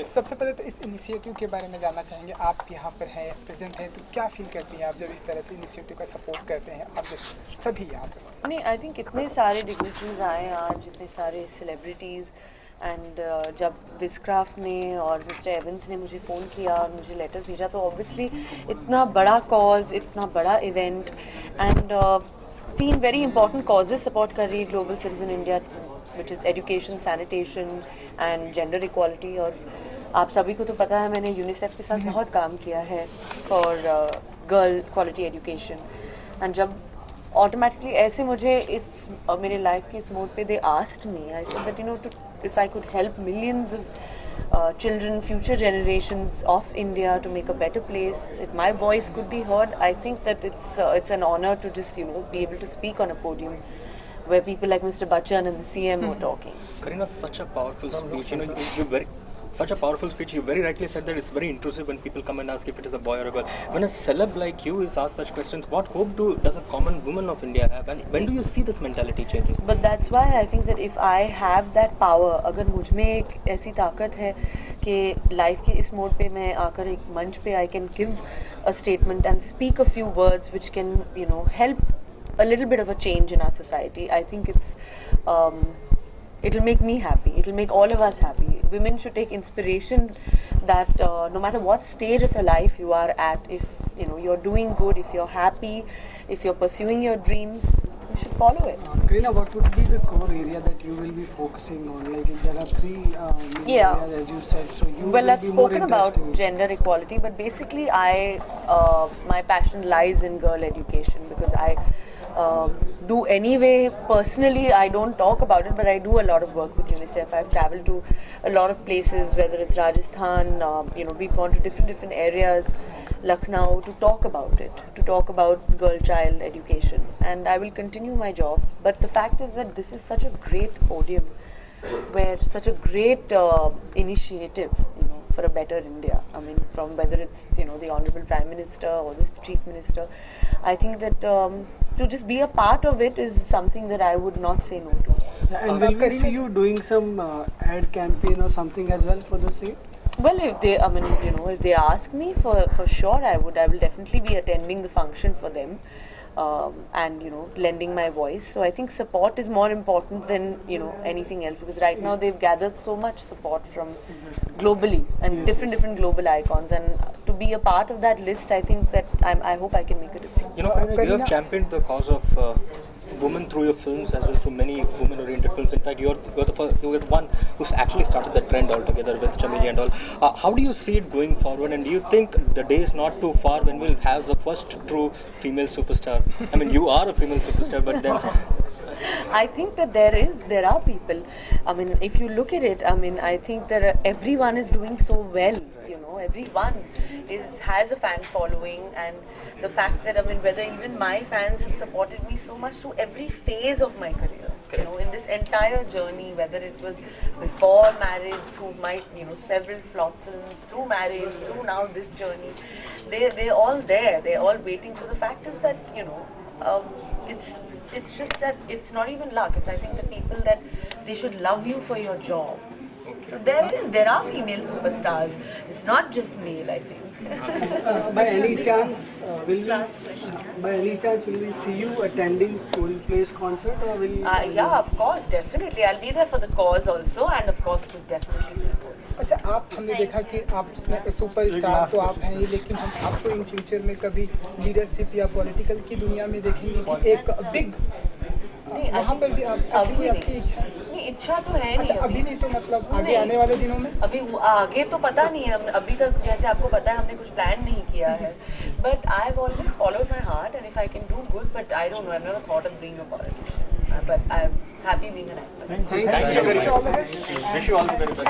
सबसे पहले तो इस इनिशिएटिव के बारे में जानना चाहेंगे। आप यहाँ पर हैं, प्रेजेंट हैं, तो क्या फील करती हैं आप जब इस तरह से इनिशिएटिव का सपोर्ट करते हैं आप जैसे सभी यहाँ पर? नहीं, आई थिंक इतने सारे डिग्निटरीज आए आज, इतने सारे सेलिब्रिटीज़ एंड जब विस्क्राफ्ट ने और मिस्टर एवंस ने मुझे फ़ोन किया और मुझे लेटर भेजा, तो ऑब्वियसली इतना बड़ा कॉज, इतना बड़ा event and 3 very important causes support कर रही है global citizen India, which is education, sanitation and gender equality. और आप सभी को तो पता है मैंने यूनिसेफ के साथ बहुत काम किया है for girl quality education. And जब ऑटोमेटिकली ऐसे मुझे इस मेरे लाइफ के इस मोड पे they asked me, I said that if I could help millions of children, future generations of India to make a better place, if my voice could be heard, I think that it's an honor to just be able to speak on a podium where people like Mr. Bachchan and the CM were talking. Karina, such a powerful speech. Such a powerful speech. You very rightly said that it's very intrusive when people come and ask if it is a boy or a girl. When a celeb like you is asked such questions, what hope does a common woman of India have? And when do you see this mentality changing? But that's why I think that if I have that power, अगर मुझ में एक ऐसी ताकत है कि life के इस मोड पे मैं आकर एक मंच पे I can give a statement and speak a few words which can help a little bit of a change in our society. I think it'll make me happy. It'll make all of us happy. Women should take inspiration that no matter what stage of your life you are at, if you're doing good, if you're happy, if you're pursuing your dreams, you should follow it. Karina, what would be the core area that you will be focusing on? Like there are 3 main areas as you said. So you well, I've spoken about in gender equality, but basically my passion lies in girl education because I do anyway. Personally, I don't talk about it, but I do a lot of work with UNICEF. I've traveled to a lot of places, whether it's Rajasthan, we've gone to different areas, Lucknow, to talk about it, to talk about girl-child education, and I will continue my job. But the fact is that this is such a great podium, where such a great initiative, for a better India. I mean, from whether it's the Honorable Prime Minister or the Chief Minister, I think that to just be a part of it is something that I would not say no to. And will we see you doing some ad campaign or something as well for the same? Well, if they ask me, for sure I will definitely be attending the function for them. And lending my voice. So I think support is more important than anything else, because right now they've gathered so much support from globally and different global icons, and to be a part of that list, I think that I hope I can make a difference. You have championed the cause of women through your films as well, through many women-oriented films. In fact, you're the one who's actually started the trend altogether with Chameli and all. How do you see it going forward, and do you think the day is not too far when we'll have the first true female superstar? I mean, you are a female superstar, but then I think that there are people. I mean, if you look at it, I mean, I think that everyone is doing so well. Everyone has a fan following, and the fact that whether even my fans have supported me so much through every phase of my career. In this entire journey, whether it was before marriage, through my several flop films, through marriage, through now this journey, they're all there. They're all waiting. So the fact is that it's just that it's not even luck. It's, I think, the people that they should love you for your job. So there are female superstars. It's not just male, I think. By any chance, will we see you attending Coldplay's concert, or will? Yeah, of course, definitely. I'll be there for the cause also, and of course to definitely support. अच्छा, हमने देखा कि आप super star तो आप हैं ही, लेकिन हम आपको इन फ्यूचर में कभी लीडरशिप या पॉलिटिकल की दुनिया में देखेंगे कि एक बिग वहाँ पर भी आपकी इच्छा? नहीं, इच्छा तो है नहीं। अभी नहीं, तो मतलब आगे आने वाले दिनों में? अभी आगे तो पता नहीं है, अभी तक जैसे आपको पता है हमने कुछ प्लान नहीं किया है, but I have always followed my heart, and if I can do good, but I don't know, I have never thought of being a politician, but I am happy being an actor. wish you all the very best.